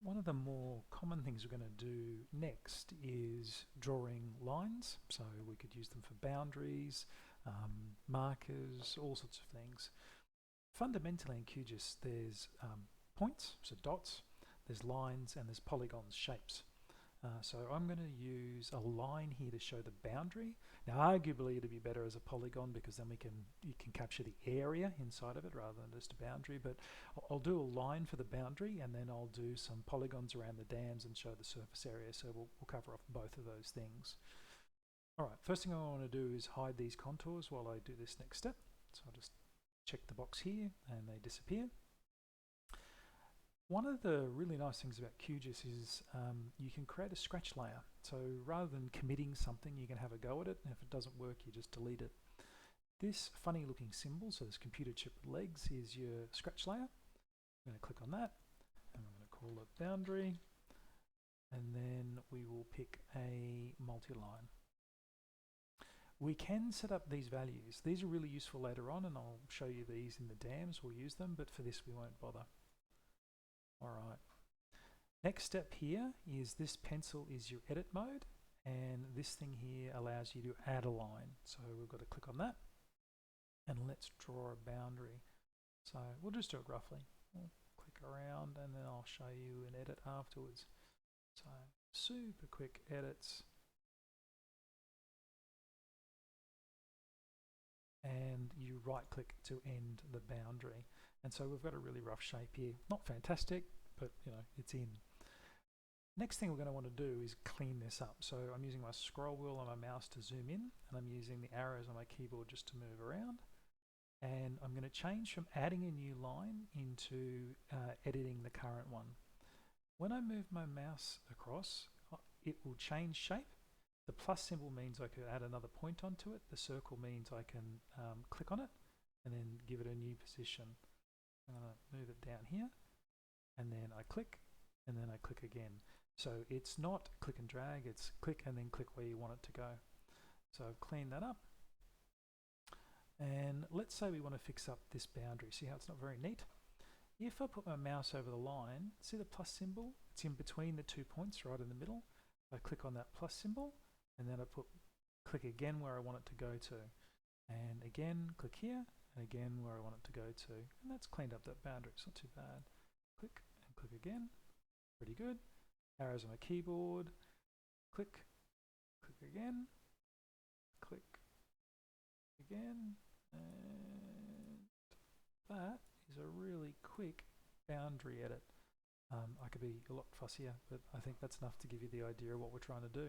One of the more common things we're going to do next is drawing lines. So we could use them for boundaries, markers, all sorts of things. Fundamentally in QGIS there's points, so dots, there's lines, and there's polygons, shapes. So I'm going to use a line here to show the boundary. Now arguably it'd be better as a polygon because then you can capture the area inside of it rather than just a boundary, but I'll do a line for the boundary and then I'll do some polygons around the dams and show the surface area, so we'll cover off both of those things. Alright, first thing I want to do is hide these contours while I do this next step. So I'll just check the box here and they disappear. One of the really nice things about QGIS is you can create a scratch layer. So rather than committing something, you can have a go at it, and if it doesn't work, you just delete it. This funny looking symbol, so this computer chip with legs, is your scratch layer. I'm going to click on that, and I'm going to call it boundary, and then we will pick a multi-line. We can set up these values. These are really useful later on, and I'll show you these in the dams. We'll use them, but for this we won't bother. Alright, next step here is this pencil is your edit mode, and this thing here allows you to add a line. So we've got to click on that, and let's draw a boundary. So we'll just do it roughly. We'll click around and then I'll show you an edit afterwards. So super quick edits. And you right click to end the boundary. And so we've got a really rough shape here. Not fantastic, but you know, it's in. Next thing we're going to want to do is clean this up. So I'm using my scroll wheel on my mouse to zoom in, and I'm using the arrows on my keyboard just to move around. And I'm going to change from adding a new line into editing the current one. When I move my mouse across, it will change shape. The plus symbol means I could add another point onto it. The circle means I can click on it and then give it a new position. I'm going to move it down here, and then I click, and then I click again. So it's not click and drag, it's click and then click where you want it to go. So I've cleaned that up. And let's say we want to fix up this boundary. See how it's not very neat? If I put my mouse over the line, see the plus symbol? It's in between the 2 points right in the middle. I click on that plus symbol, and then I click again where I want it to go to. And again, click here, and again where I want it to go to. And that's cleaned up that boundary, it's not too bad. Click and click again, pretty good. Arrows on my keyboard, click, click again, click again, and that is a really quick boundary edit. I could be a lot fussier, but I think that's enough to give you the idea of what we're trying to do.